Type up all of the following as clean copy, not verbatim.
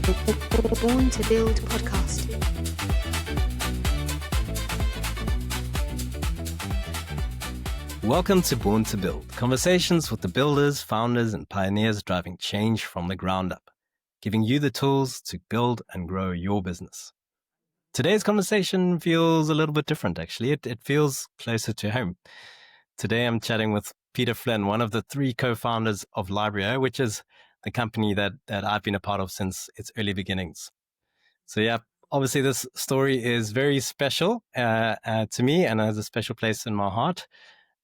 Born to Build podcast. Welcome to Born to Build, conversations with the builders, founders, and pioneers driving change from the ground up, giving you the tools to build and grow your business. Today's conversation feels a little bit different, actually. It feels closer to home. Today, I'm chatting with Peter Flynn, one of the three co-founders of Librio, which is the company that I've been a part of since its early beginnings. So yeah, obviously this story is very special to me and has a special place in my heart.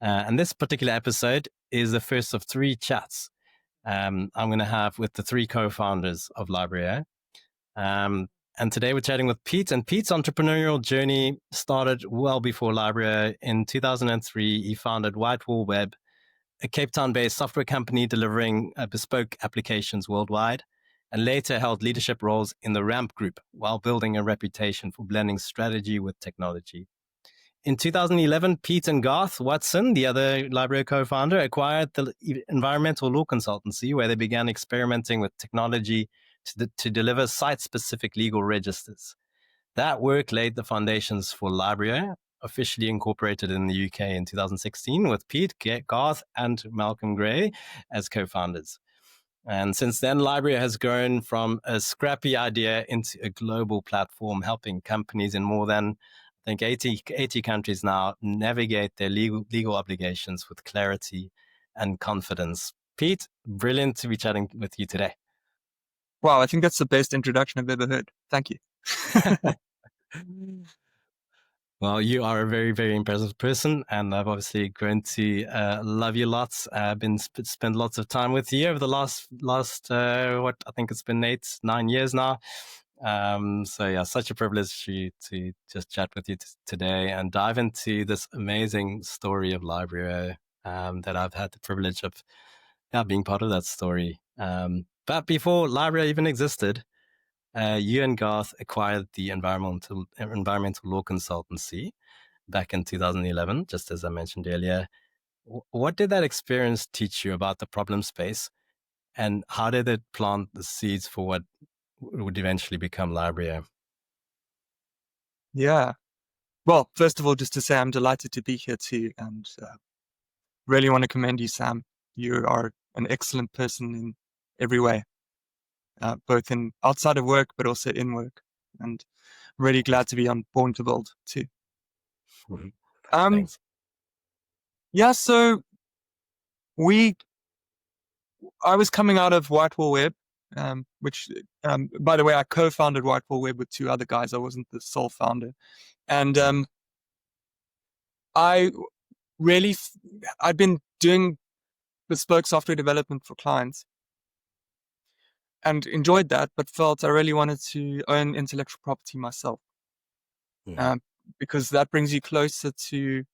And this particular episode is the first of three chats I'm going to have with the three co-founders of Librio. And today we're chatting with Pete, and Pete's entrepreneurial journey started well before Librio. In 2003, he founded Whitewall Web, a Cape Town-based software company delivering bespoke applications worldwide, and later held leadership roles in the Ramp Group while building a reputation for blending strategy with technology. In 2011, Pete and Garth Watson, the other Librio co-founder, acquired the environmental law consultancy, where they began experimenting with technology to deliver site-specific legal registers. That work laid the foundations for Librio, officially incorporated in the UK in 2016, with Pete, Garth, and Malcolm Gray as co-founders. And since then, Librio has grown from a scrappy idea into a global platform, helping companies in more than, I think, 80 countries now navigate their legal obligations with clarity and confidence. Pete, brilliant to be chatting with you today. Wow, I think that's the best introduction I've ever heard. Thank you. Well, you are a very, very impressive person, and I've obviously grown to love you lots. I've been spent lots of time with you over the last what I think it's been 9 years now. So yeah, such a privilege to just chat with you today and dive into this amazing story of Librio that I've had the privilege of being part of that story. But before Librio even existed, you and Garth acquired the environmental law consultancy back in 2011, just as I mentioned earlier. What did that experience teach you about the problem space, and how did it plant the seeds for what would eventually become Librio? Yeah. Well, first of all, just to say I'm delighted to be here too, and really want to commend you, Sam. You are an excellent person in every way, both in outside of work, but also in work. And I'm really glad to be on Born to Build too. Thanks. Yeah, so I was coming out of Whitewall Web, which, by the way, I co-founded Whitewall Web with two other guys. I wasn't the sole founder. And I'd been doing bespoke software development for clients and enjoyed that, but felt I really wanted to own intellectual property myself, because that brings you closer to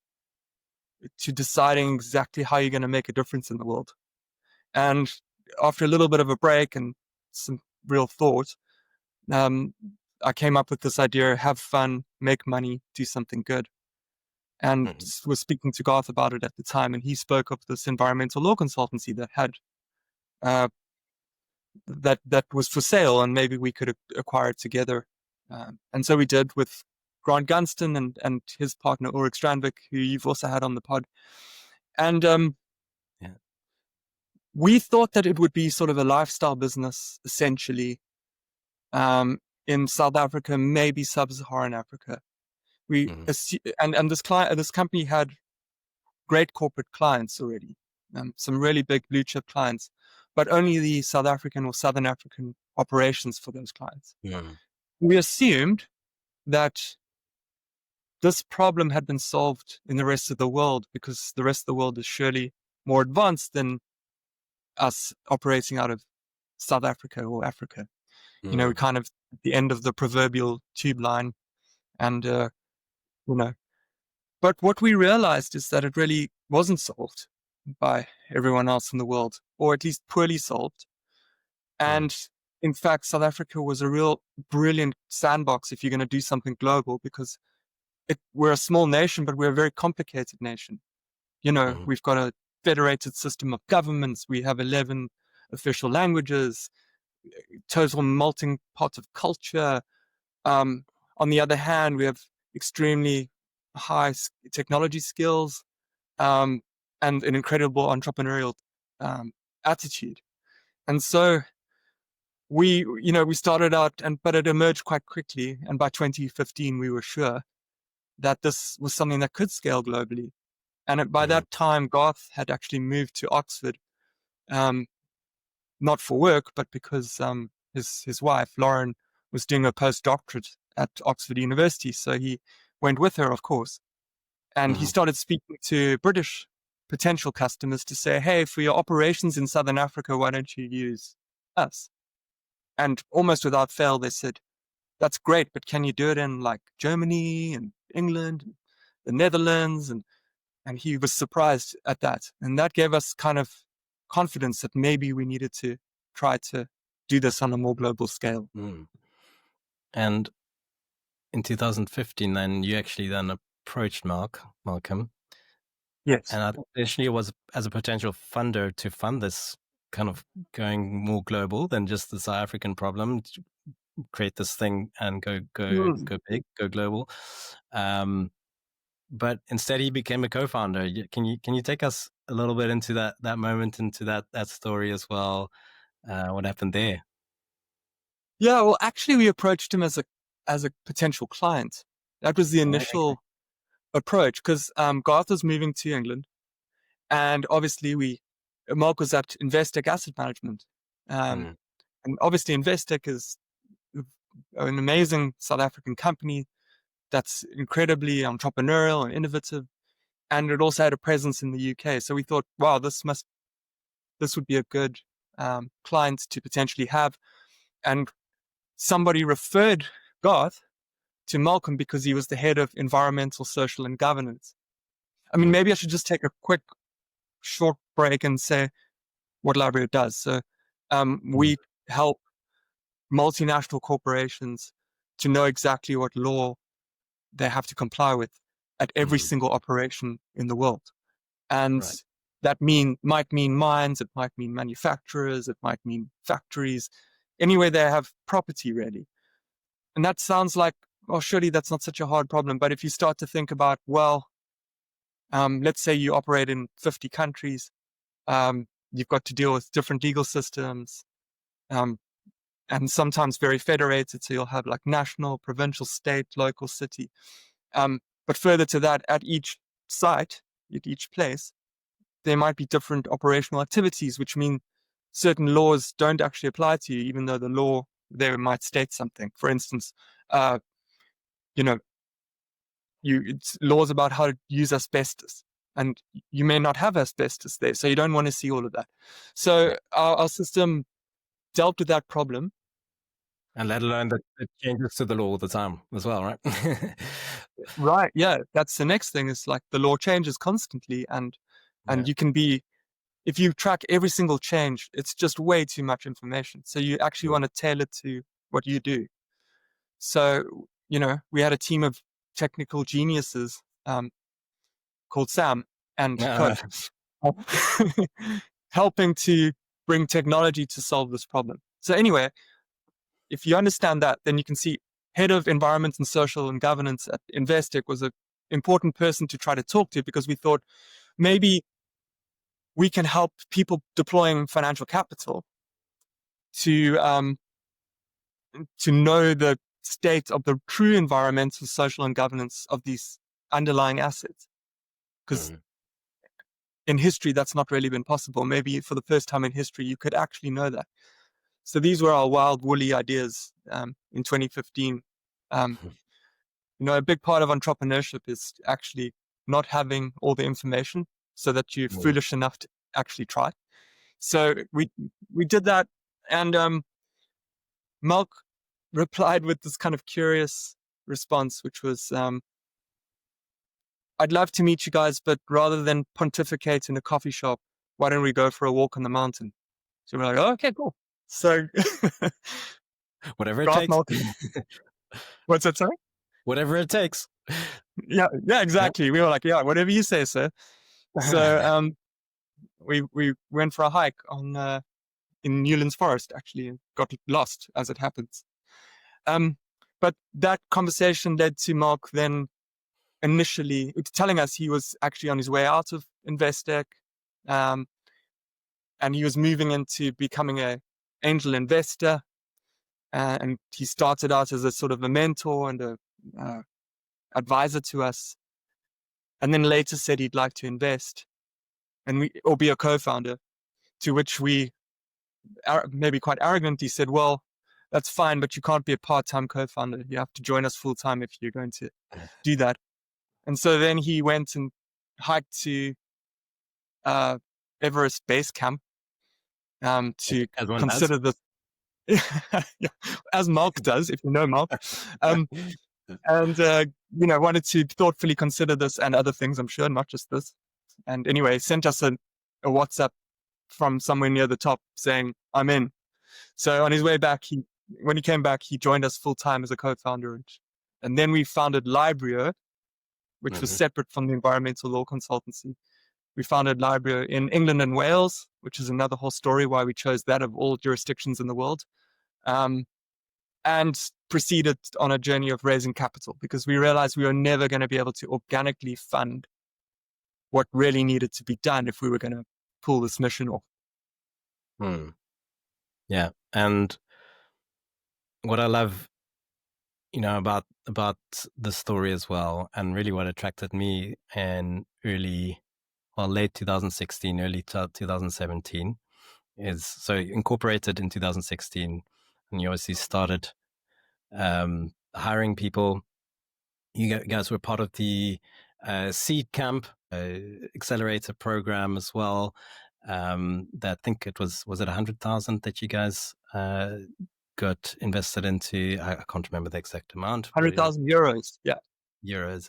deciding exactly how you're going to make a difference in the world. And after a little bit of a break and some real thought, I came up with this idea: have fun, make money, do something good. And was speaking to Garth about it at the time, and he spoke of this environmental law consultancy that had that was for sale, and maybe we could acquire it together. And so we did, with Grant Gunston and his partner Ulrich Strandvik, who you've also had on the pod. And we thought that it would be sort of a lifestyle business, essentially, in South Africa, maybe sub-Saharan Africa. And this company had great corporate clients already, some really big blue chip clients, but only the South African or Southern African operations for those clients. We assumed that this problem had been solved in the rest of the world, because the rest of the world is surely more advanced than us operating out of South Africa or Africa. We're kind of at the end of the proverbial tube line, and but what we realized is that it really wasn't solved by everyone else in the world, or at least poorly solved. And in fact, South Africa was a real brilliant sandbox if you're going to do something global, because we're a small nation, but we're a very complicated nation. We've got a federated system of governments. We have 11 official languages. total melting pot of culture. On the other hand, we have extremely high technology skills, and an incredible entrepreneurial attitude. And so we started out, but it emerged quite quickly. And by 2015, we were sure that this was something that could scale globally. And by that time, Garth had actually moved to Oxford, not for work, but because his wife, Lauren, was doing a postdoctorate at Oxford University. So he went with her, of course. And he started speaking to British potential customers to say, hey, for your operations in Southern Africa, why don't you use us? And almost without fail, they said, that's great, but can you do it in like Germany and England, and the Netherlands? And he was surprised at that. And that gave us kind of confidence that maybe we needed to try to do this on a more global scale. And in 2015, then you actually then approached Malcolm. Yes. And initially it was as a potential funder to fund this kind of going more global than just the South African problem, to create this thing and go big, go global. But instead he became a co-founder. Can you take us a little bit into that moment, into that story as well? What happened there? Yeah, well, actually we approached him as a potential client. That was the initial approach, because Garth was moving to England, and obviously Mark was at Investec Asset Management. And obviously Investec is an amazing South African company that's incredibly entrepreneurial and innovative. And it also had a presence in the UK. So we thought, wow, this would be a good client to potentially have. And somebody referred Garth to Malcolm because he was the head of environmental, social, and governance. I mean, maybe I should just take a quick, short break and say what Librio does. So we help multinational corporations to know exactly what law they have to comply with at every single operation in the world. And that might mean mines, it might mean manufacturers, it might mean factories, anywhere they have property, really. And that sounds like, oh, surely that's not such a hard problem. But if you start to think about, well, let's say you operate in 50 countries, you've got to deal with different legal systems, and sometimes very federated. So you'll have like national, provincial, state, local, city. But further to that, at each site, at each place, there might be different operational activities, which mean certain laws don't actually apply to you, even though the law there might state something. For instance, it's laws about how to use asbestos, and you may not have asbestos there, so you don't want to see all of that. So our system dealt with that problem. And let alone that it changes to the law all the time as well, right? Right. Yeah. That's the next thing, is like the law changes constantly, and you can be, if you track every single change, it's just way too much information. So you actually want to tailor it to what you do. So, we had a team of technical geniuses called Sam and Coach, helping to bring technology to solve this problem. So anyway, if you understand that, then you can see head of environment and social and governance at Investec was an important person to try to talk to, because we thought maybe we can help people deploying financial capital to know the state of the true environmental, social, and governance of these underlying assets. Because in history, that's not really been possible. Maybe for the first time in history, you could actually know that. So these were our wild, woolly ideas in 2015. A big part of entrepreneurship is actually not having all the information, so that you're foolish enough to actually try. So we did that, and Malk replied with this kind of curious response, which was, I'd love to meet you guys, but rather than pontificate in a coffee shop, why don't we go for a walk on the mountain? So we're like, oh, okay, cool. So whatever it takes. What's that, sorry? Whatever it takes. Yeah, exactly. Yep. We were like, yeah, whatever you say, sir. So we went for a hike on in Newlands Forest, actually, and got lost, as it happens. But that conversation led to Mark then initially telling us he was actually on his way out of Investec, and he was moving into becoming an angel investor. And he started out as a sort of a mentor and a advisor to us, and then later said he'd like to invest or be a co-founder. To which we, maybe quite arrogantly, said, "Well, that's fine, but you can't be a part-time co-founder. You have to join us full-time if you're going to do that." And so then he went and hiked to Everest Base Camp to consider this. Yeah, as Mark does, if you know Mark. And wanted to thoughtfully consider this and other things, I'm sure, not just this. And anyway, sent us a WhatsApp from somewhere near the top saying, "I'm in." So on his way back, when he came back, he joined us full-time as a co-founder. And then we founded Librio, which was separate from the environmental law consultancy. We founded Librio in England and Wales, which is another whole story why we chose that of all jurisdictions in the world. And proceeded on a journey of raising capital, because we realized we were never going to be able to organically fund what really needed to be done if we were going to pull this mission off. Yeah. And what I love, about the story as well, and really what attracted me in late 2016, early 2017, is so incorporated in 2016, and you obviously started hiring people. You guys were part of the Seed Camp accelerator program as well. That I think it was it 100,000 that you guys got invested into? I can't remember the exact amount. 100,000 euros. Yeah. Euros.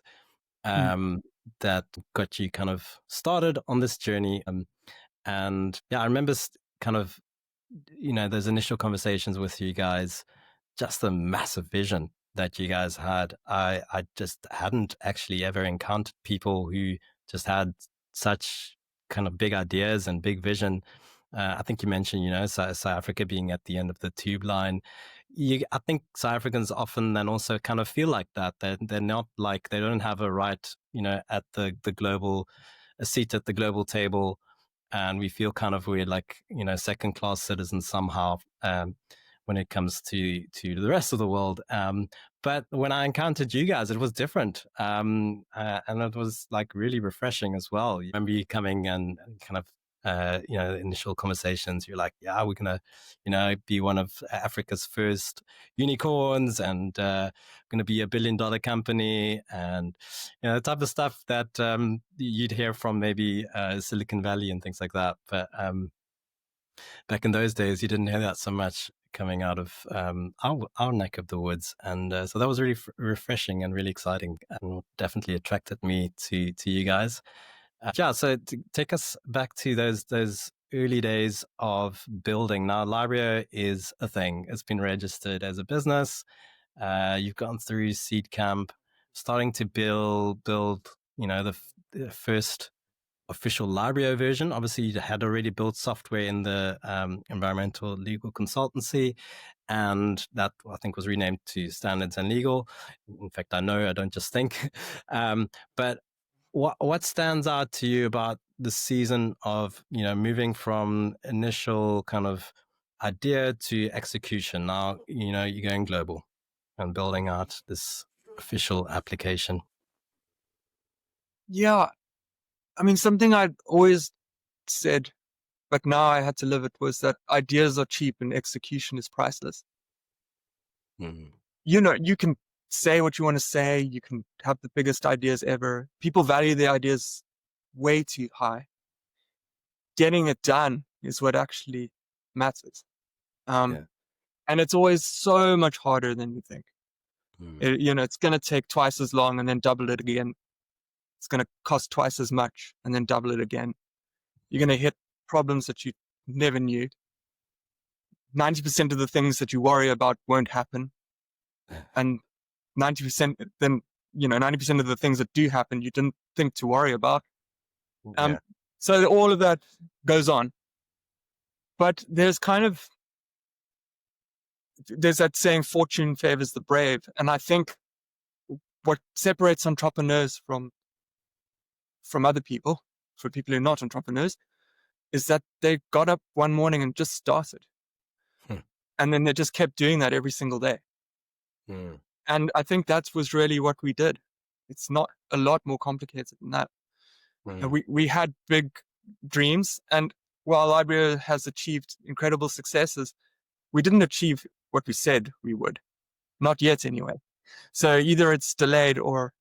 That got you kind of started on this journey. And yeah, I remember kind of, those initial conversations with you guys, just the massive vision that you guys had. I just hadn't actually ever encountered people who just had such kind of big ideas and big vision. I think you mentioned, South Africa being at the end of the tube line. I think South Africans often then also kind of feel like that. They're not like, they don't have a right, at the global, a seat at the global table. And we feel kind of we're like, second-class citizens somehow when it comes to the rest of the world. But when I encountered you guys, it was different. And it was like really refreshing as well. You remember you coming and kind of, initial conversations, you're like, yeah, we're going to, be one of Africa's first unicorns and going to be $1 billion company, and, the type of stuff that you'd hear from maybe Silicon Valley and things like that. But back in those days, you didn't hear that so much coming out of our neck of the woods. And so that was really refreshing and really exciting, and definitely attracted me to you guys. So to take us back to those early days of building. Now, Librio is a thing. It's been registered as a business. You've gone through Seed Camp, starting to build, the first official Librio version. Obviously, you had already built software in the environmental legal consultancy, and that I think was renamed to Standards and Legal. In fact, I don't just think. But what stands out to you about the season of, moving from initial kind of idea to execution? Now, you're going global and building out this official application. Yeah. I mean, something I'd always said, but now I had to live it, was that ideas are cheap and execution is priceless. You can say what you want to say. You can have the biggest ideas ever. People value their ideas way too high. Getting it done is what actually matters. And it's always so much harder than you think. It's going to take twice as long and then double it again. It's going to cost twice as much and then double it again. You're going to hit problems that you never knew. 90% of the things that you worry about won't happen. And 90% of the things that do happen, you didn't think to worry about. So all of that goes on. But there's that saying, fortune favors the brave. And I think what separates entrepreneurs from other people, for people who are not entrepreneurs, is that they got up one morning and just started. And then they just kept doing that every single day. And I think that was really what we did. It's not a lot more complicated than that. We had big dreams, and while Librio has achieved incredible successes, we didn't achieve what we said we would. Not yet, anyway. So either it's delayed or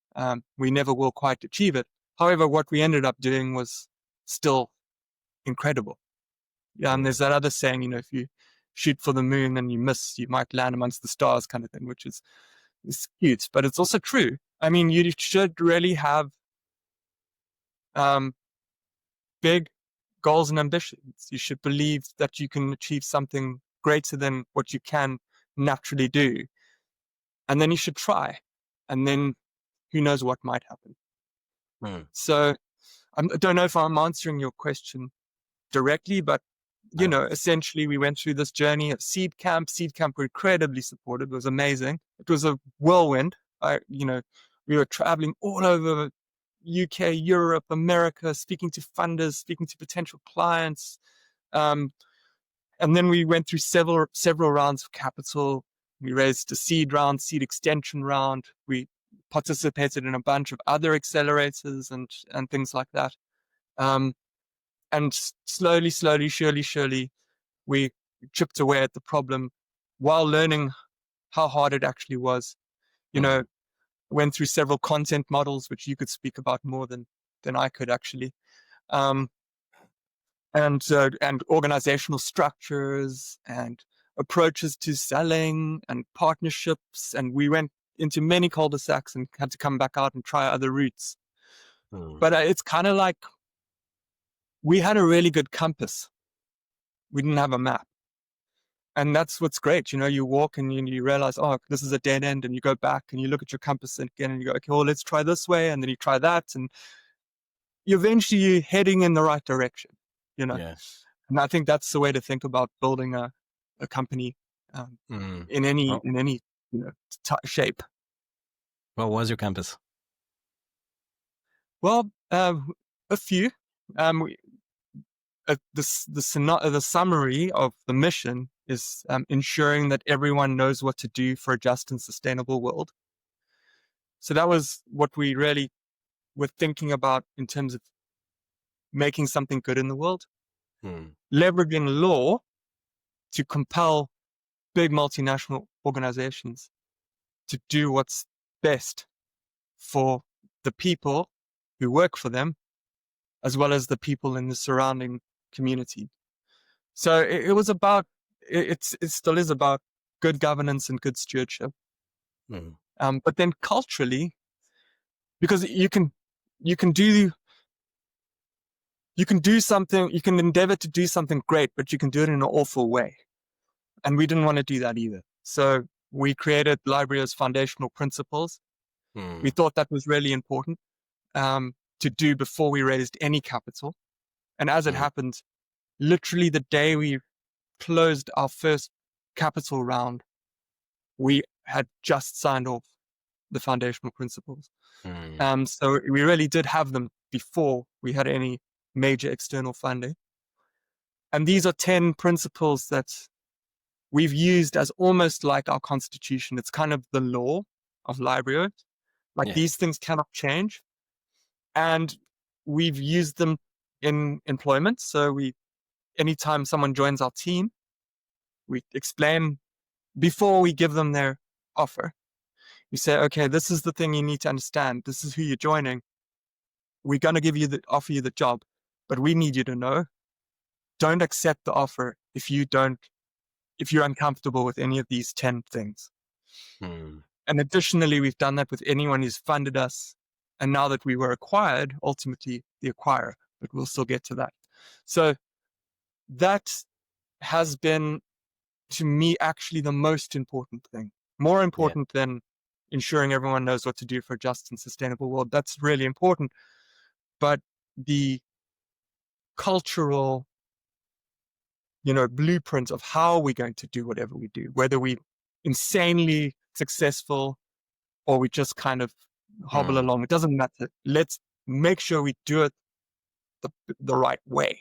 we never will quite achieve it. However, what we ended up doing was still incredible. There's that other saying, if you shoot for the moon and you miss, you might land amongst the stars, kind of thing, which is cute, but it's also true. I mean, you should really have big goals and ambitions. You should believe that you can achieve something greater than what you can naturally do. And then you should try. And then who knows what might happen. So I don't know if I'm answering your question directly, but essentially we went through this journey at Seed Camp. Seed Camp were incredibly supportive. It was amazing. It was a whirlwind. We were traveling all over UK, Europe, America, speaking to funders, speaking to potential clients. And then we went through several rounds of capital. We raised a seed round, seed extension round. We participated in a bunch of other accelerators and things like that. And slowly, surely, we chipped away at the problem while learning how hard it actually was. Went through several content models, which you could speak about more than I could actually. And organizational structures and approaches to selling and partnerships. And we went into many cul-de-sacs and had to come back out and try other routes. But it's kind of like we had a really good compass. We didn't have a map. And that's what's great. You walk and you realize, oh, this is a dead end. And you go back and you look at your compass again and you go, okay, well, let's try this way. And then you try that. And eventually you're heading in the right direction, Yeah. And I think that's the way to think about building a company in any shape. What was your campus? Well, a few. The summary of the mission is ensuring that everyone knows what to do for a just and sustainable world. So that was what we really were thinking about in terms of making something good in the world. Leveraging law to compel big multinational organizations to do what's best for the people who work for them, as well as the people in the surrounding community. So it was about, it still is about good governance and good stewardship. But then culturally, because you can do something, you can endeavor to do something great, but you can do it in an awful way. And we didn't want to do that either. So we created Librio's foundational principles. We thought that was really important to do before we raised any capital. And as it happened, literally the day we closed our first capital round, we had just signed off the foundational principles. So we really did have them before we had any major external funding. And these are 10 principles that we've used as almost like our constitution. It's kind of the law of Librio. These things cannot change. And we've used them in employment. So anytime someone joins our team, we explain before we give them their offer. We say, okay, this is the thing you need to understand. This is who you're joining. We're going to offer you the job, but we need you to know, don't accept the offer if you're uncomfortable with any of these 10 things. And additionally, we've done that with anyone who's funded us. And now that we were acquired, ultimately the acquirer, but we'll still get to that. So that has been, to me, actually the most important thing, more important than ensuring everyone knows what to do for a just and sustainable world. That's really important. But the cultural blueprint of how we're going to do whatever we do, whether we insanely successful or we just kind of hobble Mm. along. It doesn't matter. Let's make sure we do it the right way.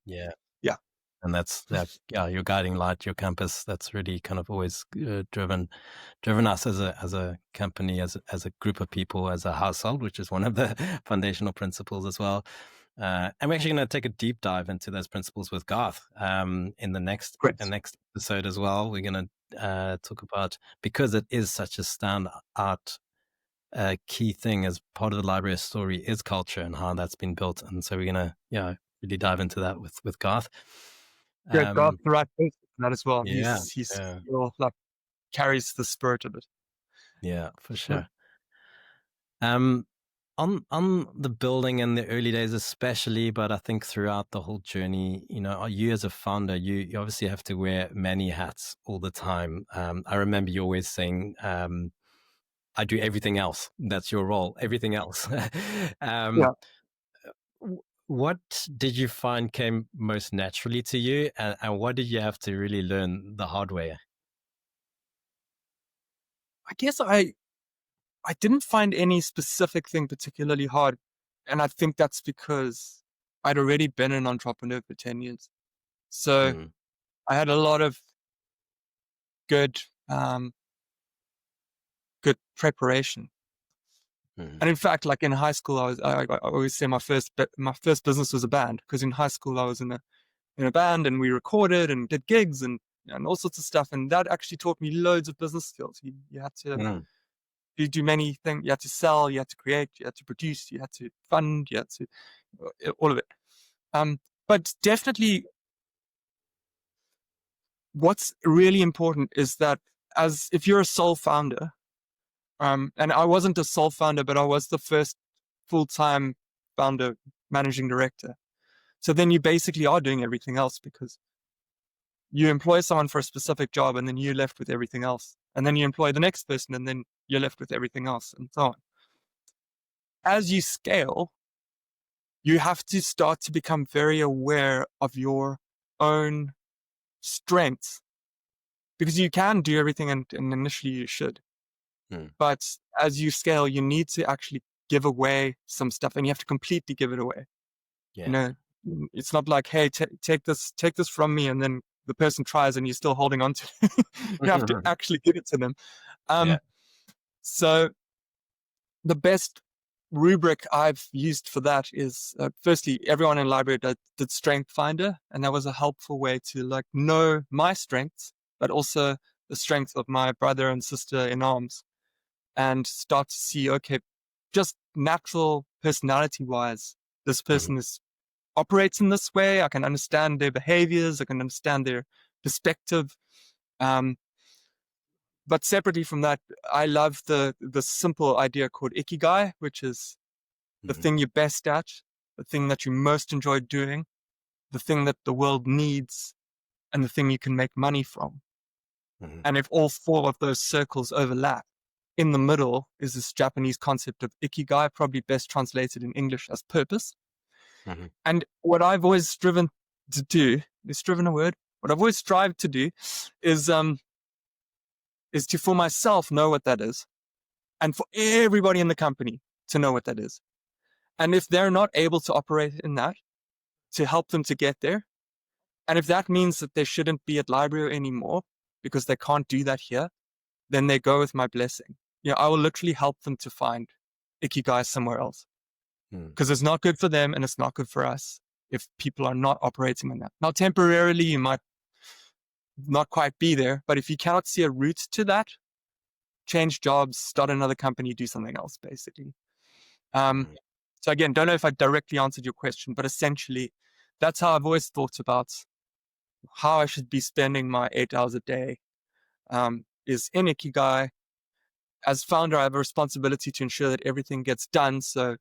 Yeah. Yeah, And that's that. Yeah, your guiding light, your compass. That's really kind of always driven us as a company, as a group of people, as a household, which is one of the foundational principles as well. And we're actually going to take a deep dive into those principles with Garth in the next great. episode as well. We're going to talk about, because it is such a standout key thing as part of the Libryo story is culture and how that's been built. And so we're going to really dive into that with Garth. Great. God's the right person for that as well. Yeah, He's yeah, like carries the spirit of it. yeah, for Yeah. sure. Um, on the building in the early days, especially, but I think throughout the whole journey, you as a founder, you obviously have to wear many hats all the time. I remember you always saying, "I do everything else." That's your role, everything else. Yeah. um, what did you find came most naturally to you, and what did you have to really learn the hard way? I guess I didn't find any specific thing particularly hard. And I think that's because I'd already been an entrepreneur for 10 years. So Mm, I had a lot of good, good preparation. mm, And in fact, like in high school, I always say my first business was a band, because in high school I was in a band and we recorded and did gigs and all sorts of stuff. And that actually taught me loads of business skills. You had to mm, do many things. You had to sell, you had to create, you had to produce, you had to fund, you had to all of it. But definitely, what's really important is that as if you're a sole founder, and I wasn't a sole founder, but I was the first full-time founder, managing director. So then you basically are doing everything else, because you employ someone for a specific job and then you're left with everything else. And then you employ the next person and then you're left with everything else, and so on. As you scale, you have to start to become very aware of your own strengths, because you can do everything, and initially you should. mm. But as you scale, you need to actually give away some stuff, and you have to completely give it away. You Yeah, know, it's not like, hey, take this from me, and then the person tries and you're still holding on to it. You have to actually give it to them. yeah. So the best rubric I've used for that is, firstly, everyone in Libryo did Strength Finder, and that was a helpful way to like know my strengths, but also the strengths of my brother and sister in arms, and start to see, okay, just natural personality wise, this Mhm, person operates in this way. I can understand their behaviors. I can understand their perspective. Um, but separately from that, I love the simple idea called ikigai, which is the mhm, thing you're best at, the thing that you most enjoy doing, the thing that the world needs, and the thing you can make money from. mhm, And if all four of those circles overlap, in the middle is this Japanese concept of ikigai, probably best translated in English as purpose. mhm, And what I've always striven to do, is striven a word? What I've always strived to do is to for myself know what that is, and for everybody in the company to know what that is. And if they're not able to operate in that, to help them to get there. And if that means that they shouldn't be at Libryo anymore because they can't do that here, then they go with my blessing. I will literally help them to find ikigai somewhere else, mm, because it's not good for them and it's not good for us if people are not operating in that. Now, temporarily, you might not quite be there, but if you cannot see a route to that, change jobs, start another company, do something else, basically. Um, mm, so again, don't know if I directly answered your question, but essentially, that's how I've always thought about how I should be spending my 8 hours a day. Is in Ikigai. As founder, I have a responsibility to ensure that everything gets done. So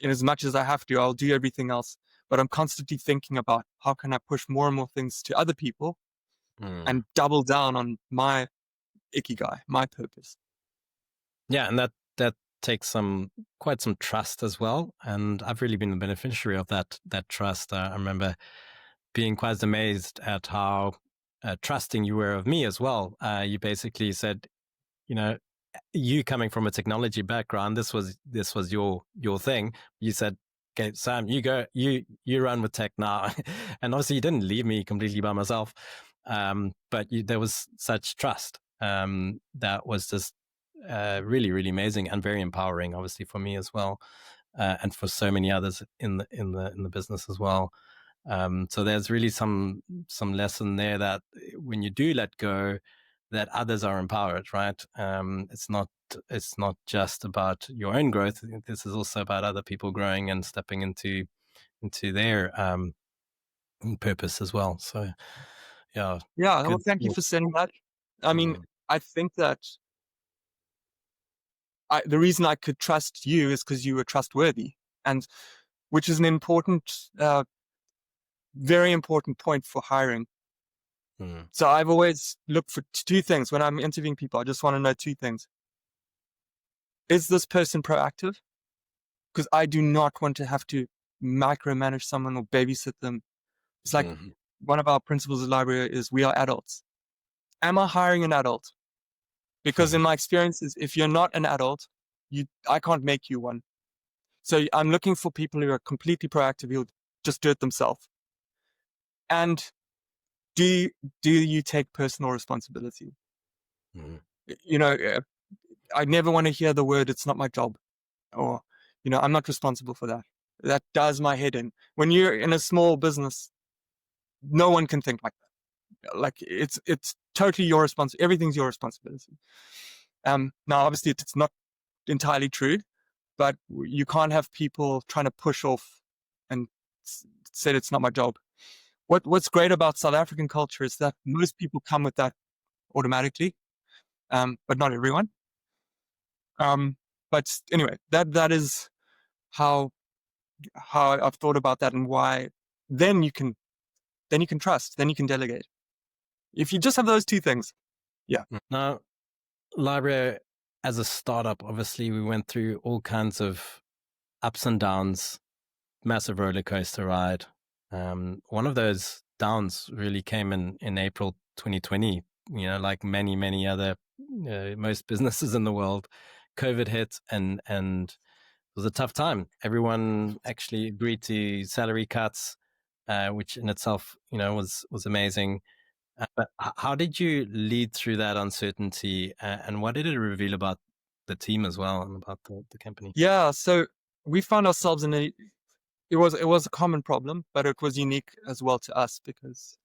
in as much as I have to, I'll do everything else. But I'm constantly thinking about how can I push more and more things to other people mm. and double down on my Ikigai, my purpose. Yeah, and that takes quite some trust as well. And I've really been the beneficiary of that trust. I remember being quite amazed at how trusting you were of me as well. You basically said, you know, you coming from a technology background, this was your thing. You said, okay, Sam, you go, you run with tech now. And obviously you didn't leave me completely by myself. But there was such trust that was just really, really amazing and very empowering, obviously for me as well, and for so many others in the business as well. So there's really some lesson there that when you do let go, that others are empowered, right? It's not just about your own growth. This is also about other people growing and stepping into their purpose as well. So yeah. Well, Good. thank you for saying that. I mean, I think that the reason I could trust you is because you were trustworthy, and which is an important, very important point for hiring. So I've always looked for two things when I'm interviewing people. I just want to know two things. Is this person proactive? Because I do not want to have to micromanage someone or babysit them. It's like one of our principles of Libryo is we are adults. Am I hiring an adult? Because in my experiences, if you're not an adult, I can't make you one. So I'm looking for people who are completely proactive, who'll just do it themselves. And do you take personal responsibility? You know, I never want to hear the word, it's not my job, or, I'm not responsible for that. That does my head in. When you're in a small business, no one can think like that. Like it's totally your responsibility. Everything's your responsibility. Now, obviously, it's not entirely true, but you can't have people trying to push off and say it's not my job. What's great about South African culture is that most people come with that automatically, but not everyone. But anyway, that is how I've thought about that, and why then you can trust, then you can delegate. If you just have those two things. Yeah. Now, Librio, as a startup, obviously we went through all kinds of ups and downs, massive roller coaster ride. One of those downs really came in April 2020. Like many other most businesses in the world, COVID hit, and it was a tough time. Everyone actually agreed to salary cuts, which in itself, was amazing. But how did you lead through that uncertainty, and what did it reveal about the team as well and about the company? Yeah. So we found ourselves in it was a common problem, but it was unique as well to us because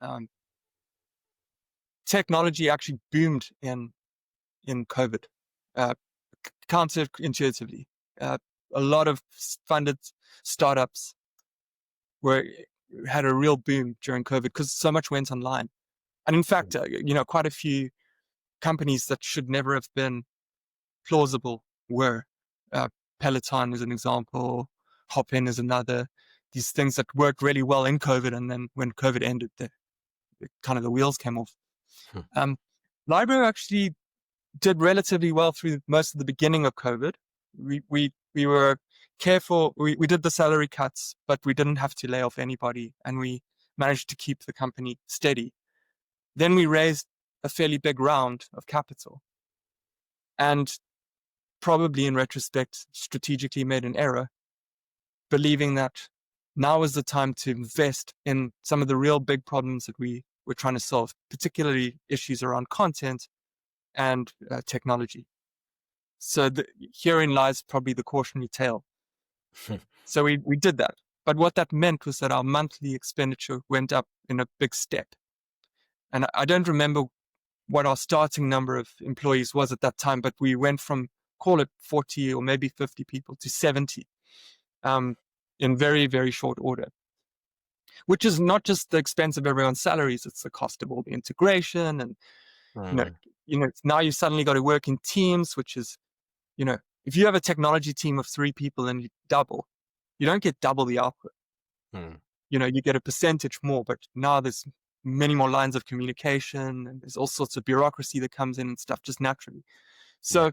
technology actually boomed in COVID, counterintuitively. A lot of funded startups had a real boom during COVID because so much went online. And in fact, quite a few companies that should never have been plausible were. Peloton is an example, Hopin is another. These things that worked really well in COVID, and then when COVID ended, the wheels came off. Libryo actually did relatively well through most of the beginning of COVID. We were careful. We did the salary cuts, but we didn't have to lay off anybody, and we managed to keep the company steady. Then we raised a fairly big round of capital, and probably in retrospect, strategically made an error, believing that now is the time to invest in some of the real big problems that we were trying to solve, particularly issues around content and technology. So herein lies probably the cautionary tale. So we did that. But what that meant was that our monthly expenditure went up in a big step. And I don't remember what our starting number of employees was at that time, but we went from, call it 40 or maybe 50 people to 70 in very, very short order. Which is not just the expense of everyone's salaries, it's the cost of all the integration. And, now you suddenly got to work in teams, which is, if you have a technology team of 3 people and you don't get double the output. You get a percentage more, but now there's many more lines of communication, and there's all sorts of bureaucracy that comes in and stuff just naturally. So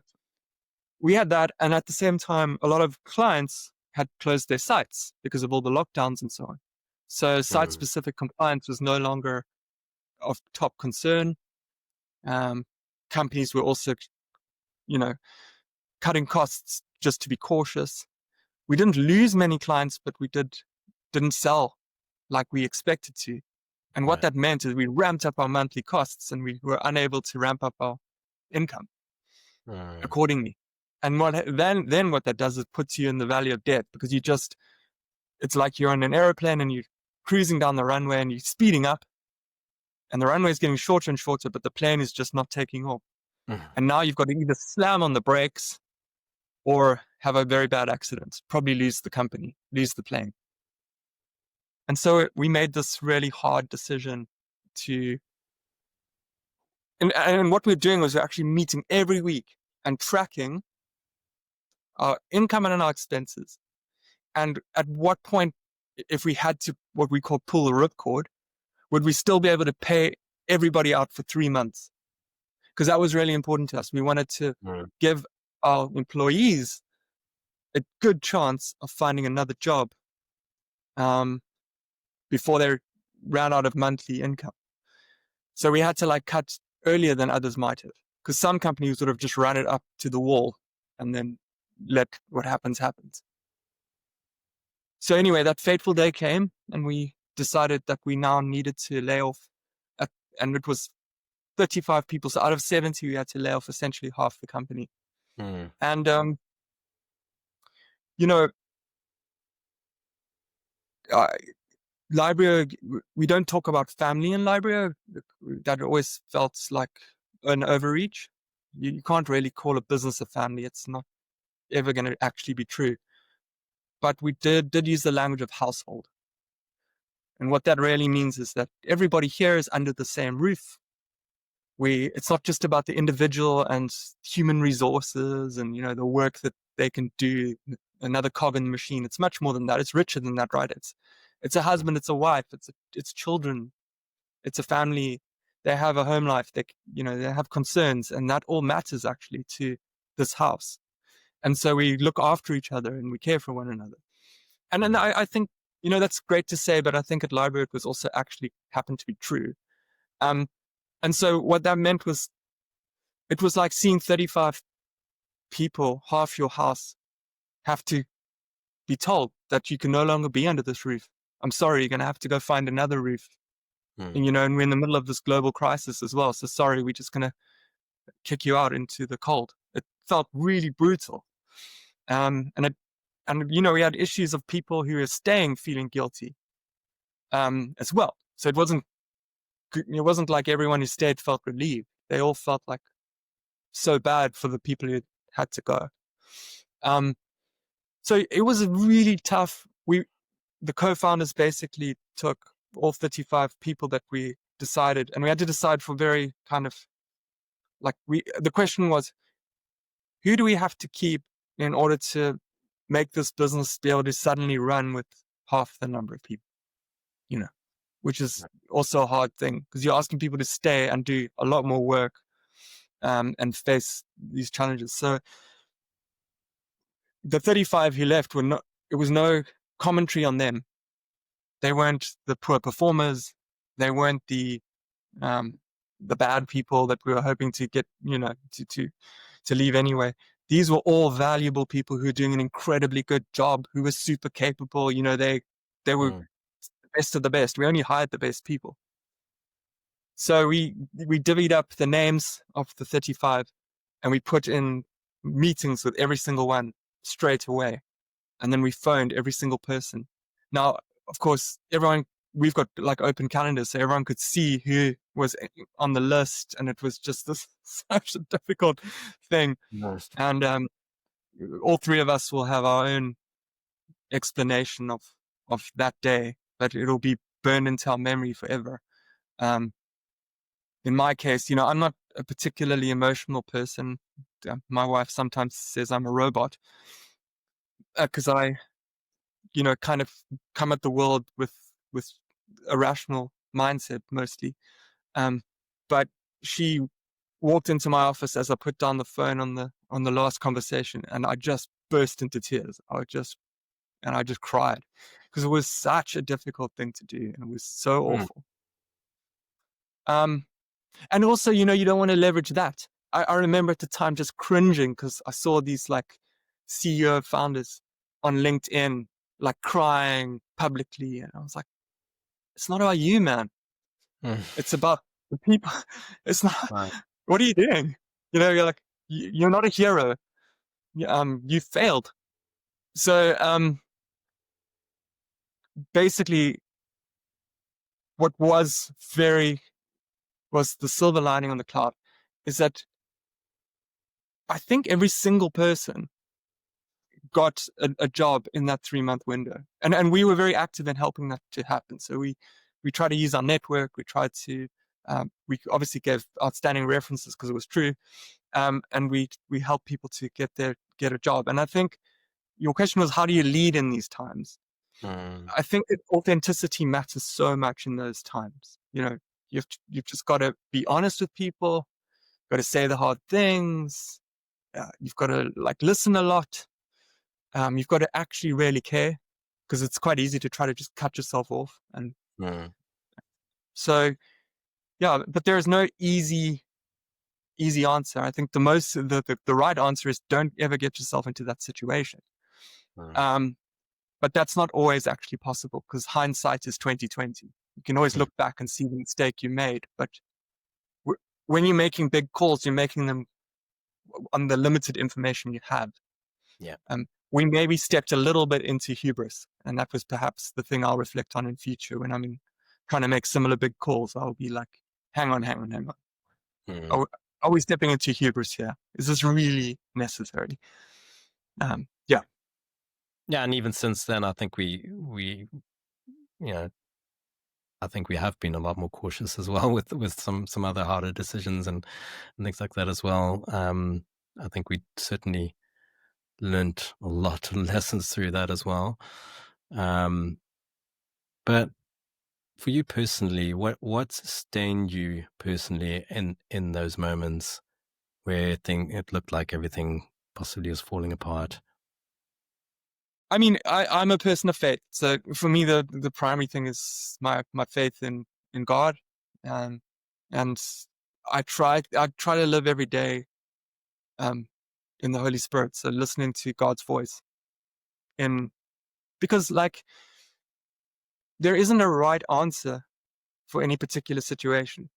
we had that. And at the same time, a lot of clients had closed their sites because of all the lockdowns and so on. So site-specific compliance was no longer of top concern. Companies were also, cutting costs just to be cautious. We didn't lose many clients, but we didn't sell like we expected to. And what that meant is we ramped up our monthly costs and we were unable to ramp up our income accordingly. And then what that does is puts you in the valley of death, because it's like you're on an airplane and you're cruising down the runway and you're speeding up, and the runway is getting shorter and shorter, but the plane is just not taking off. And now you've got to either slam on the brakes or have a very bad accident, probably lose the company, lose the plane. And so we made this really hard decision and what we're doing was we're actually meeting every week and tracking our income and our expenses. And at what point, if we had to, what we call pull the ripcord, would we still be able to pay everybody out for 3 months? Because that was really important to us. We wanted to give our employees a good chance of finding another job before they ran out of monthly income. So we had to cut earlier than others might have, because some companies would have just run it up to the wall and then let what happens. So anyway, that fateful day came and we decided that we now needed to lay off, and it was 35 people. So out of 70, we had to lay off essentially half the company. And, Librio, we don't talk about family in Librio. That always felt like an overreach. You can't really call a business a family. It's not ever going to actually be true. But we did use the language of household. And what that really means is that everybody here is under the same roof. It's not just about the individual and human resources and, the work that they can do, another cog in the machine. It's much more than that. It's richer than that, right? It's a husband, it's a wife, it's children, it's a family. They have a home life. They have concerns, and that all matters actually to this house. And so we look after each other and we care for one another. And then I think, that's great to say, but I think at Librio it was also actually happened to be true. And so what that meant was, it was like seeing 35 people, half your house, have to be told that you can no longer be under this roof. I'm sorry, you're going to have to go find another roof. And, and we're in the middle of this global crisis as well. So sorry, we're just going to kick you out into the cold. It felt really brutal. And we had issues of people who were staying feeling guilty as well. So it wasn't like everyone who stayed felt relieved. They all felt like so bad for the people who had to go. So it was really tough. The co-founders basically took all 35 people that we decided, and we had to decide for very kind of the question was, who do we have to keep in order to make this business be able to suddenly run with half the number of people, which is also a hard thing, because you're asking people to stay and do a lot more work and face these challenges. So the 35 who left it was no commentary on them. They weren't the poor performers. They weren't the bad people that we were hoping to get, to leave anyway. These were all valuable people who were doing an incredibly good job, who were super capable. They were the best of the best. We only hired the best people. So we divvied up the names of the 35 and we put in meetings with every single one straight away. And then we phoned every single person. Now, of course, we've got open calendars, so everyone could see who was on the list, and it was just such a difficult thing. Nice. And all three of us will have our own explanation of that day, but it'll be burned into our memory forever. In my case, I'm not a particularly emotional person. My wife sometimes says I'm a robot, because I kind of come at the world with a rational mindset mostly. But she walked into my office as I put down the phone on the last conversation, and I just burst into tears. I just cried. because it was such a difficult thing to do, and it was so Mm. awful. And also, you don't want to leverage that. I remember at the time just cringing because I saw these like CEO founders on LinkedIn, like crying publicly. And I was like, it's not about you, man. Mm. It's about the people. It's not, Right. what are you doing? You're like, you're not a hero. You failed. So, basically what was the silver lining on the cloud is that I think every single person got a job in that 3-month window. And we were very active in helping that to happen. So we tried to use our network. We tried to, we obviously gave outstanding references because it was true. And we helped people to get a job. And I think your question was, how do you lead in these times? Mm. I think that authenticity matters so much in those times. You've just got to be honest with people, got to say the hard things. You've got to like listen a lot. You've got to actually really care, because it's quite easy to try to just cut yourself off. And Mm. so, yeah, but there is no easy answer. I think the right answer is don't ever get yourself into that situation. Mm. Um, but that's not always actually possible, because hindsight is 2020. You can always Mm. look back and see the mistake you made. But when you're making big calls, you're making them on the limited information you have. Yeah. We maybe stepped a little bit into hubris, and that was perhaps the thing I'll reflect on in future when I'm trying to make similar big calls. I'll be like, hang on. Mm. Are we stepping into hubris here? Is this really necessary? Yeah. Yeah, and even since then, I think you know, I think we have been a lot more cautious as well with some other harder decisions and things like that as well. I think we certainly learned a lot of lessons through that as well. But for you personally, what sustained you personally in those moments where it looked like everything possibly was falling apart? I mean, I'm a person of faith. So for me, the primary thing is my faith in God. Um, and I try to live every day, um, in the Holy Spirit. So listening to God's voice in, because like there isn't a right answer for any particular situation.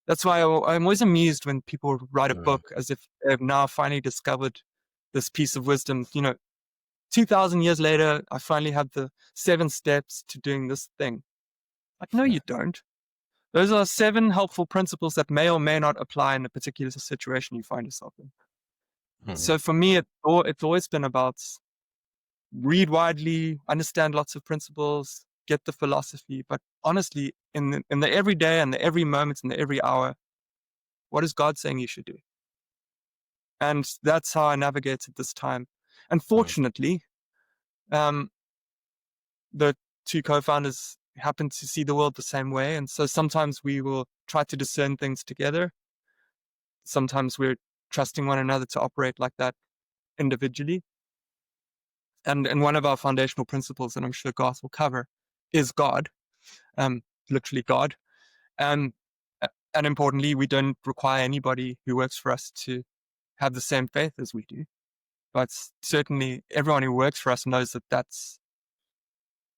That's why I'm always amused when people write a Mm. book as if they've now finally discovered this piece of wisdom. 2,000 years later, I finally have the 7 steps to doing this thing. Like, no, you don't. Those are 7 helpful principles that may or may not apply in a particular situation you find yourself in. Mm. So for me, it's always been about read widely, understand lots of principles, get the philosophy, but honestly, in the everyday and the every moment and the every hour, what is God saying you should do? And that's how I navigated this time. And Mm. fortunately, um, the 2 co-founders happen to see the world the same way. And so sometimes we will try to discern things together. Sometimes we're trusting one another to operate like that individually. And one of our foundational principles, and I'm sure Garth will cover, is God, literally God. And and importantly, we don't require anybody who works for us to have the same faith as we do. But certainly, everyone who works for us knows that that's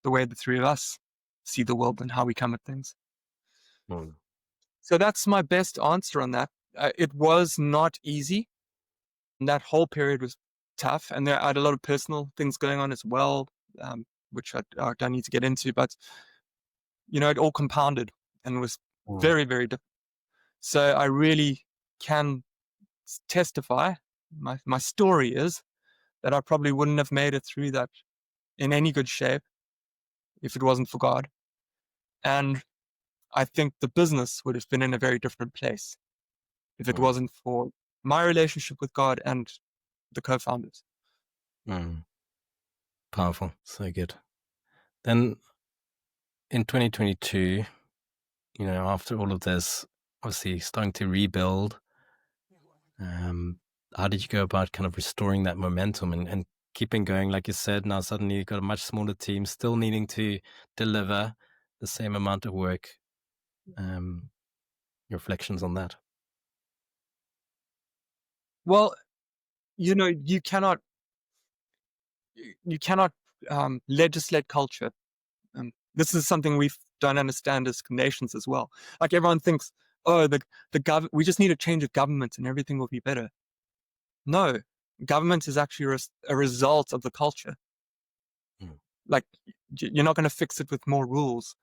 the way the 3 of us see the world and how we come at things. Mm. So that's my best answer on that. It was not easy. And that whole period was tough, and I had a lot of personal things going on as well, which I don't need to get into. But it all compounded and was Mm. very, very difficult. So I really can testify. My story is that I probably wouldn't have made it through that in any good shape if it wasn't for God. And I think the business would have been in a very different place if it Mm. wasn't for my relationship with God and the co-founders. Mm. Powerful. So good. Then in 2022, after all of this, obviously starting to rebuild, how did you go about kind of restoring that momentum and keeping going, like you said. Now suddenly you've got a much smaller team, still needing to deliver the same amount of work. Reflections on that? Well, you cannot legislate culture. This is something we don't understand as nations as well. Like everyone thinks, oh, we just need a change of government and everything will be better. No, government is actually a result of the culture. Like you're not going to fix it with more rules.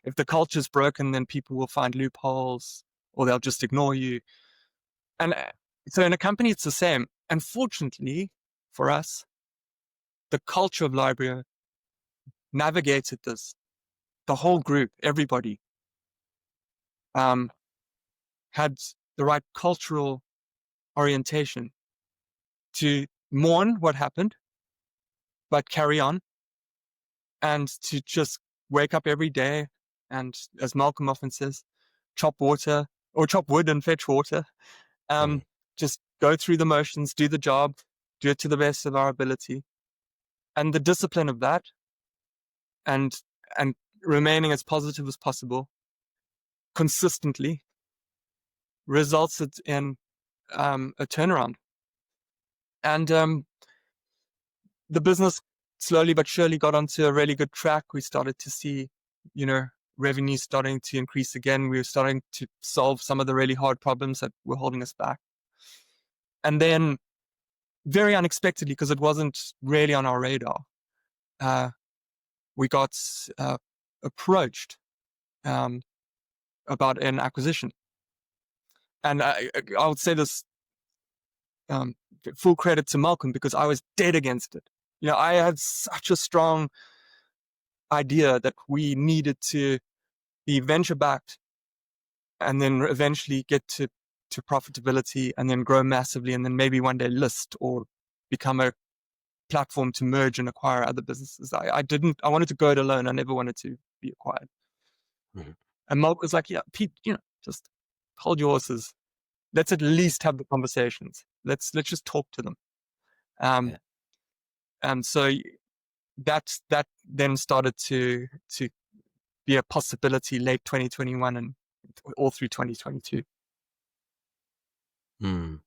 If the culture's broken, then people will find loopholes or they'll just ignore you. And so in a company, it's the same. Unfortunately for us, the culture of Librio navigated this. The whole group, everybody, had the right cultural orientation to mourn what happened, but carry on, and to just wake up every day and, as Malcolm often says, chop wood and fetch water. Just go through the motions, do the job, do it to the best of our ability. And the discipline of that and remaining as positive as possible consistently resulted in a turnaround. And the business slowly but surely got onto a really good track. We started to see, revenue starting to increase again. We were starting to solve some of the really hard problems that were holding us back. And then, very unexpectedly, because it wasn't really on our radar, we got approached about an acquisition. And I would say this full credit to Malcolm, because I was dead against it. I had such a strong idea that we needed to be venture backed and then eventually get to profitability and then grow massively and then maybe one day list or become a platform to merge and acquire other businesses. I wanted to go it alone. I never wanted to be acquired. And Malcolm was like, yeah, Pete, just hold your horses. Let's at least have the conversations. Let's just talk to them. And so that then started to be a possibility late 2021 and all through 2022. And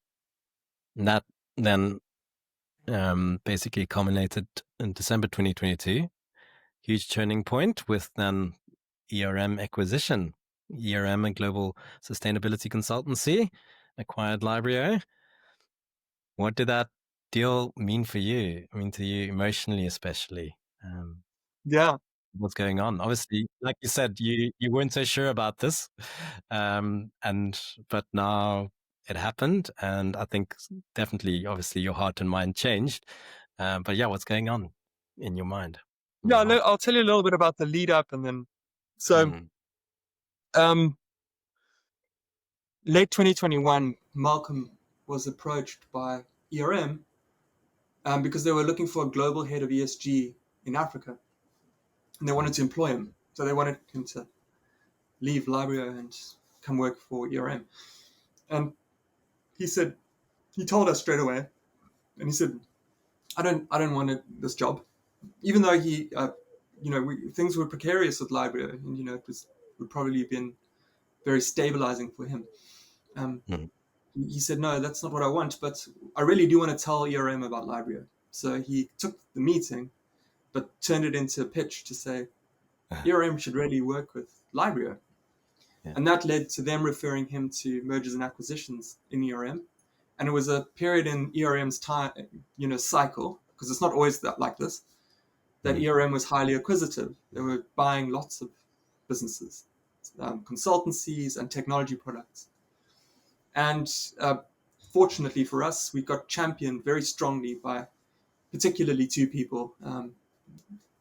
that then basically culminated in December 2022. Huge turning point with then ERM acquisition. ERM, a global sustainability consultancy, acquired Librio. What did that deal mean for you? To you emotionally, especially? Yeah. What's going on? Obviously, like you said, you weren't so sure about this, but now it happened, and I think definitely, obviously, your heart and mind changed. But yeah, what's going on in your mind? Yeah, no, I'll tell you a little bit about the lead up, and then late 2021, Malcolm was approached by ERM because they were looking for a global head of ESG in Africa, and they wanted to employ him. So they wanted him to leave Librio and come work for ERM. And he told us straight away, and he said, I don't want this job, even though things were precarious with Librio, and it would probably have been very stabilizing for him. He said, no, that's not what I want, but I really do want to tell ERM about Librio. So he took the meeting, but turned it into a pitch to say, ERM should really work with Librio. Yeah. And that led to them referring him to mergers and acquisitions in ERM. And it was a period in ERM's time, cycle, because it's not always like this, that ERM was highly acquisitive. They were buying lots of businesses, consultancies and technology products. And fortunately for us, we got championed very strongly by particularly two people,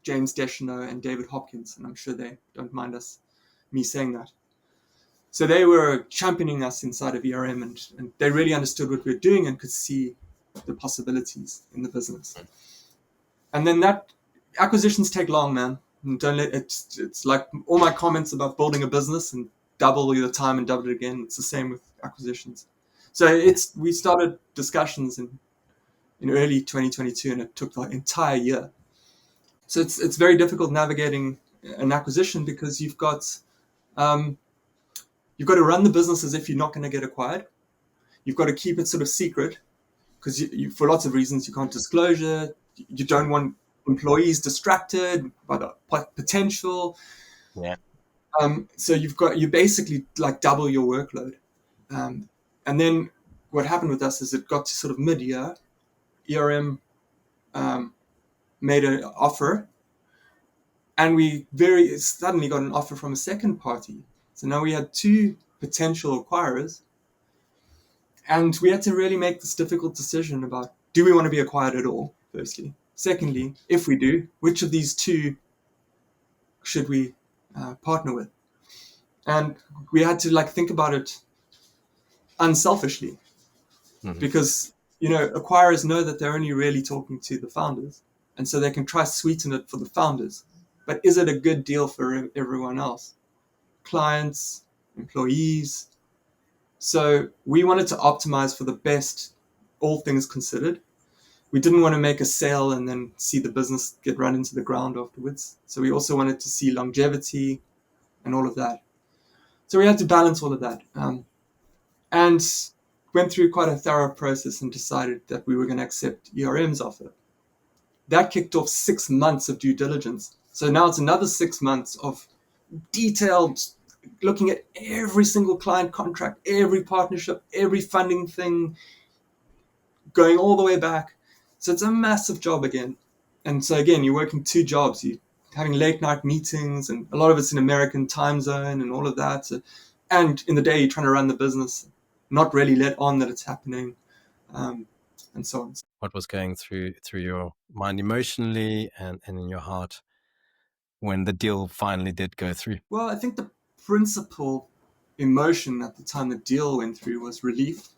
James Deschanel and David Hopkins, and I'm sure they don't mind me saying that. So they were championing us inside of ERM, and they really understood what we were doing and could see the possibilities in the business. And then that acquisitions take long, man. And it's like all my comments about building a business and double your time and double it again. It's the same with acquisitions. So we started discussions in in early 2022, and it took the entire year. So it's very difficult navigating an acquisition because um, you've got to run the business as if you're not going to get acquired. You've got to keep it sort of secret because for lots of reasons you can't disclose it. You don't want employees distracted by the potential. Yeah. So you basically like double your workload. And then what happened with us is it got to sort of mid-year. ERM um, made an offer, and we very suddenly got an offer from a second party. So now we had two potential acquirers, and we had to really make this difficult decision about, do we want to be acquired at all, firstly? Secondly, if we do, which of these two should we partner with? And we had to like think about it unselfishly, Mm-hmm. because acquirers know that they're only really talking to the founders, and so they can try to sweeten it for the founders. But is it a good deal for everyone else? Clients, employees. So we wanted to optimize for the best, all things considered. We didn't want to make a sale and then see the business get run into the ground afterwards. So we also wanted to see longevity and all of that. So we had to balance all of that. And went through quite a thorough process and decided that we were going to accept ERM's offer. That kicked off 6 months of due diligence. So now it's another 6 months of detailed looking at every single client contract, every partnership, every funding thing, going all the way back. So it's a massive job again. And so again, you're working two jobs. You're having late night meetings, and a lot of it's in American time zone and all of that. So, and in the day, you're trying to run the business, not really let on that it's happening, and so on. What was going through your mind emotionally and in your heart when the deal finally did go through? Well, I think the principal emotion at the time the deal went through was relief.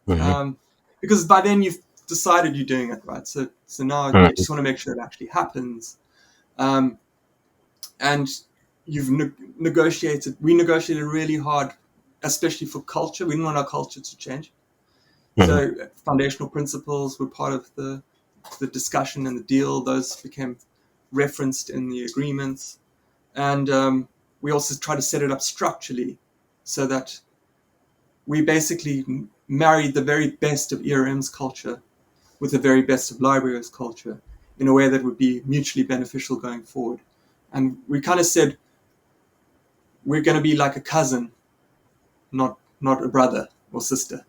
Mm-hmm. Because by then you've decided you're doing it, right? So now you Mm-hmm. just want to make sure it actually happens. Um, and you've negotiated. We negotiated really hard, especially for culture. We didn't want our culture to change. So foundational principles were part of the discussion and the deal. Those became referenced in the agreements. And we also try to set it up structurally so that we basically married the very best of ERM's culture with the very best of Libryo's culture in a way that would be mutually beneficial going forward. And we kind of said, we're going to be like a cousin, not a brother or sister.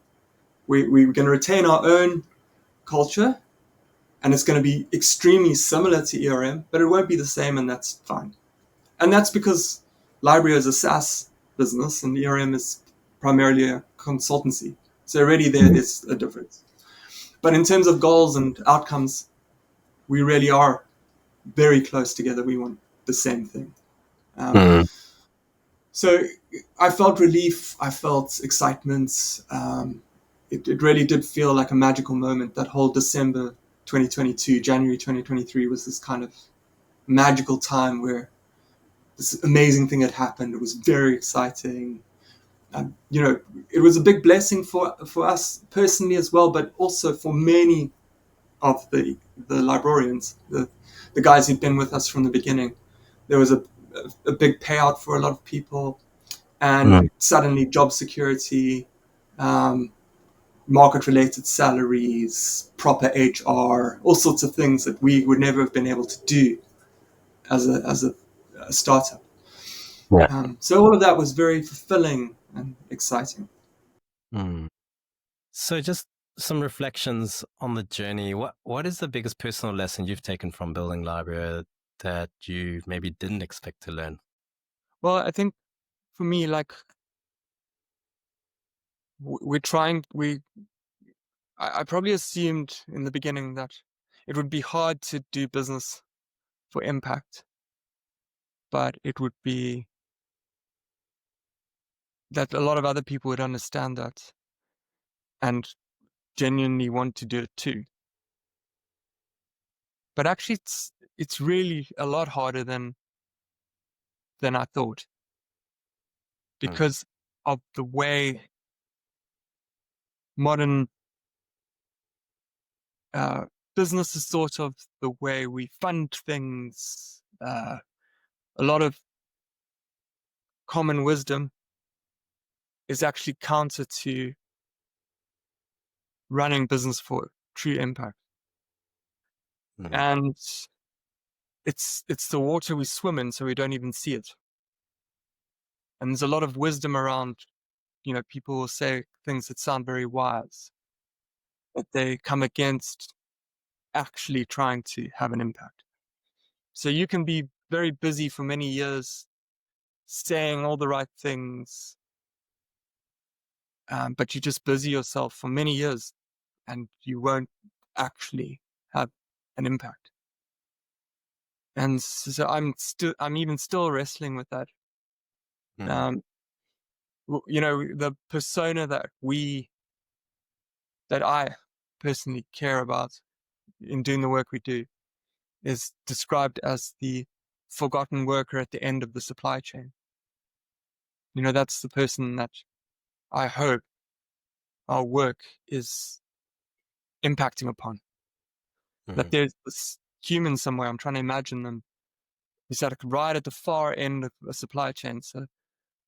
We're going to retain our own culture, and it's going to be extremely similar to ERM, but it won't be the same, and that's fine. And that's because Libryo is a SaaS business, and ERM is primarily a consultancy. So already there's a difference. But in terms of goals and outcomes, we really are very close together. We want the same thing. Mm-hmm. So I felt relief. I felt excitement. It really did feel like a magical moment. That whole December 2022, January 2023 was this kind of magical time where this amazing thing had happened. It was very exciting. It was a big blessing for us personally as well, but also for many of the librarians, the guys who'd been with us from the beginning. There was a big payout for a lot of people, and suddenly job security, market-related salaries, proper HR, all sorts of things that we would never have been able to do as a startup. Yeah. So all of that was very fulfilling and exciting. Mm. So just some reflections on the journey. What is the biggest personal lesson you've taken from building Librio that you maybe didn't expect to learn? Well, I think for me, like we're trying, I probably assumed in the beginning that it would be hard to do business for impact, but it would be that a lot of other people would understand that and genuinely want to do it too. But actually, it's really a lot harder than I thought, because of the way modern business is sort of the way we fund things. A lot of common wisdom is actually counter to running business for true impact. Mhm. And it's the water we swim in, so we don't even see it. And there's a lot of wisdom around, people will say things that sound very wise, but they come against actually trying to have an impact. So you can be very busy for many years saying all the right things, but you just busy yourself for many years and you won't actually have an impact. And so I'm even still wrestling with that. Mhm. Um, the persona that I personally care about in doing the work we do is described as the forgotten worker at the end of the supply chain. That's the person that I hope our work is impacting upon. That Mhm. there's this human somewhere, I'm trying to imagine them, is that right at the far end of a supply chain. So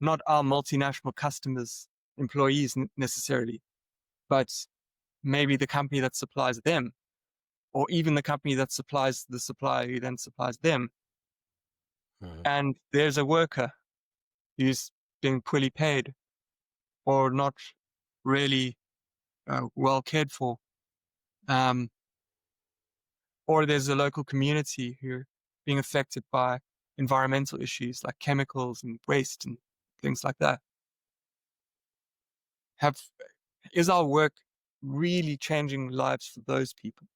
not our multinational customers, employees necessarily, but maybe the company that supplies them, or even the company that supplies the supplier who then supplies them. Mhm. And there's a worker who's being poorly paid or not really well cared for. Um, or there's a local community who are being affected by environmental issues like chemicals and waste and things like that. Is our work really changing lives for those people?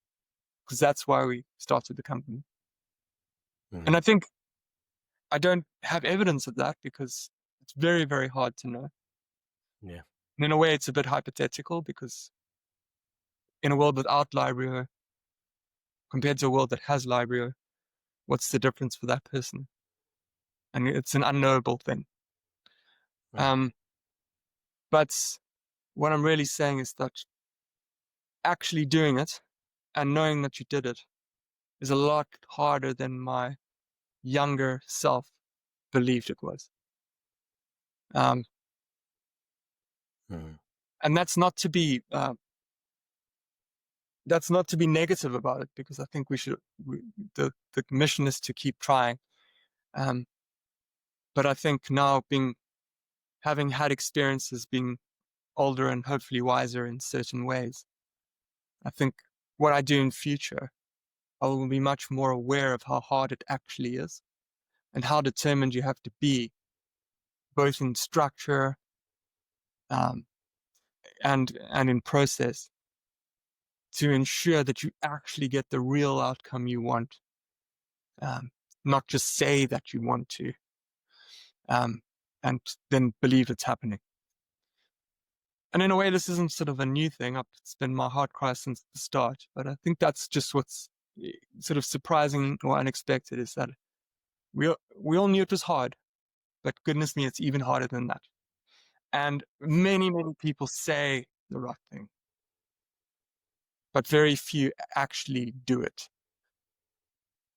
Because that's why we started the company. And Mhm. I think I don't have evidence of that because it's very, very hard to know. Yeah. And in a way, it's a bit hypothetical because in a world without Librio compared to a world that has Librio, what's the difference for that person? And it's an unknowable thing. Mhm. Um, but what I'm really saying is that actually doing it and knowing that you did it is a lot harder than my younger self believed it was. Um, Mhm. and that's not to be negative about it because I think the mission is to keep trying. Um, but I think now having had experiences, being older and hopefully wiser in certain ways, I think what I do in future, I will be much more aware of how hard it actually is and how determined you have to be, both in structure, um, and in process to ensure that you actually get the real outcome you want. Um, Not just say that you want to, um, and then believe it's happening. And in a way, this isn't sort of a new thing. It's been my heart cry since the start. But I think that's just what's sort of surprising or unexpected is that we all knew it was hard, but goodness me, it's even harder than that. And many, many people say the right thing, but very few actually do it.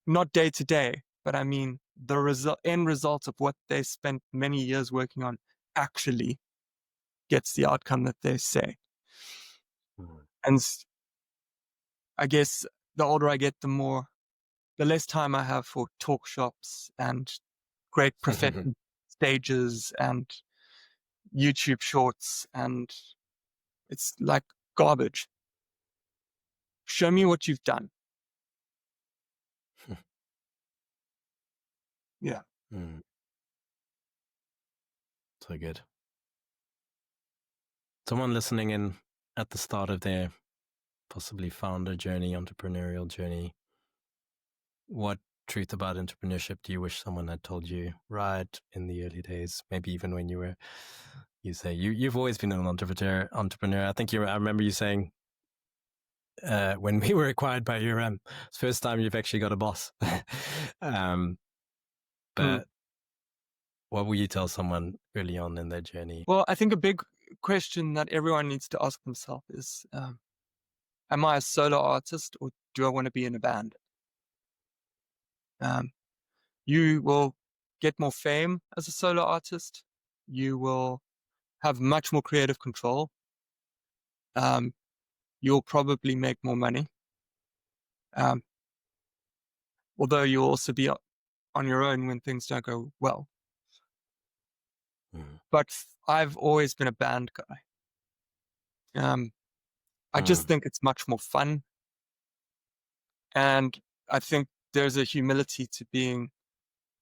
Not day to day, but I mean the end result of what they spent many years working on actually gets the outcome that they say. Mhm. And I guess the older I get, the less time I have for talk shops and great professional stages and YouTube shorts, and it's like garbage. Show me what you've done. Yeah. Mhm. So good. Someone listening in at the start of their possibly founder journey, entrepreneurial journey, what truth about entrepreneurship do you wish someone had told you right in the early days? Maybe even when you say you've always been an entrepreneur. I think I remember you saying when we were acquired by ERM, it's the first time you've actually got a boss. um, Mm. but what will you tell someone early on in their journey? Well, I think a big question that everyone needs to ask themselves is am I a solo artist or do I want to be in a band? You will get more fame as a solo artist. You will have much more creative control. You'll probably make more money. Although you'll also be on your own when things don't go well. But I've always been a band guy. I just think it's much more fun. And I think there's a humility to being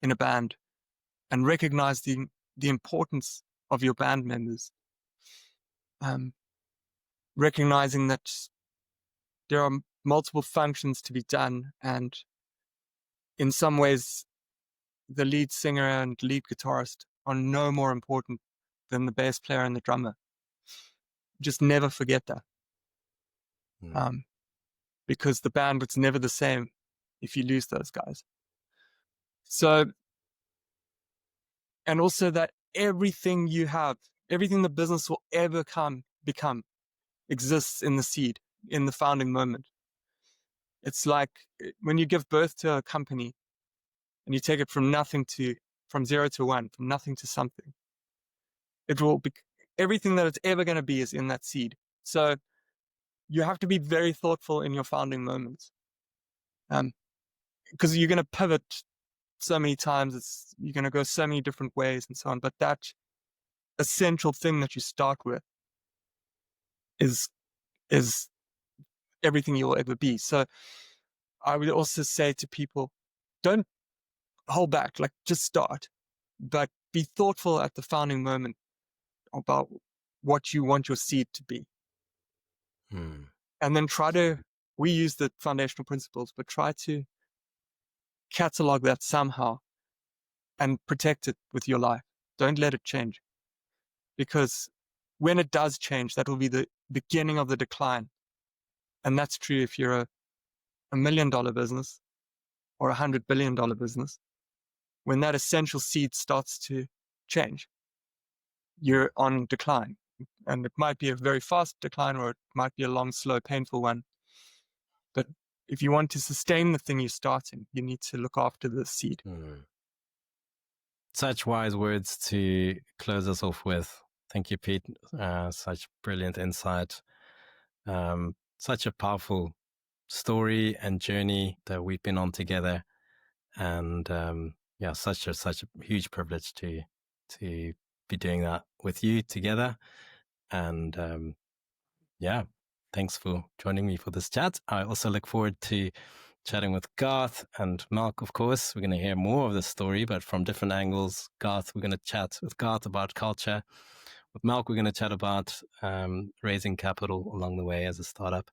in a band and recognize the importance of your band members. Recognizing that there are multiple functions to be done, and in some ways, the lead singer and lead guitarist are no more important than the bass player and the drummer. Just never forget that. Because the band was never the same if you lose those guys. So, and also that everything you have, everything the business will ever become, exists in the seed, in the founding moment. It's like when you give birth to a company and you take it from 0 to 1, from nothing to something. It will be, everything that it's ever going to be is in that seed. So you have to be very thoughtful in your founding moments. Because you're going to pivot so many times, you're going to go so many different ways and so on. But that essential thing that you start with is everything you will ever be. So I would also say to people, don't hold back, like just start, but be thoughtful at the founding moment about what you want your seed to be. And then we use the foundational principles, but try to catalog that somehow and protect it with your life. Don't let it change. Because when it does change, that will be the beginning of the decline. And that's true if you're a $1 million business or $100 billion business. When that essential seed starts to change, you're on decline. And it might be a very fast decline, or it might be a long, slow, painful one. But if you want to sustain the thing you're starting, you need to look after the seed. Such wise words to close us off with. Thank you, Pete. Such brilliant insight. Such a powerful story and journey that we've been on together. And such a huge privilege to be doing that with you together. And thanks for joining me for this chat. I also look forward to chatting with Garth and Malk, of course. We're going to hear more of this story, but from different angles. Garth, we're going to chat with Garth about culture. With Malk, we're going to chat about raising capital along the way as a startup.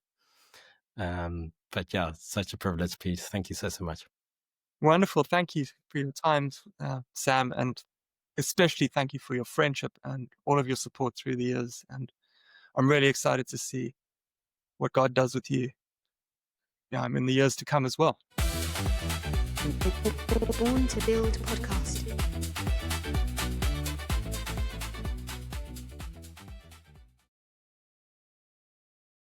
But yeah, such a privilege, Pete. Thank you so much. Wonderful. Thank you for your time, Sam, and especially thank you for your friendship and all of your support through the years. And I'm really excited to see what God does with you in the years to come as well. Born to Build podcast.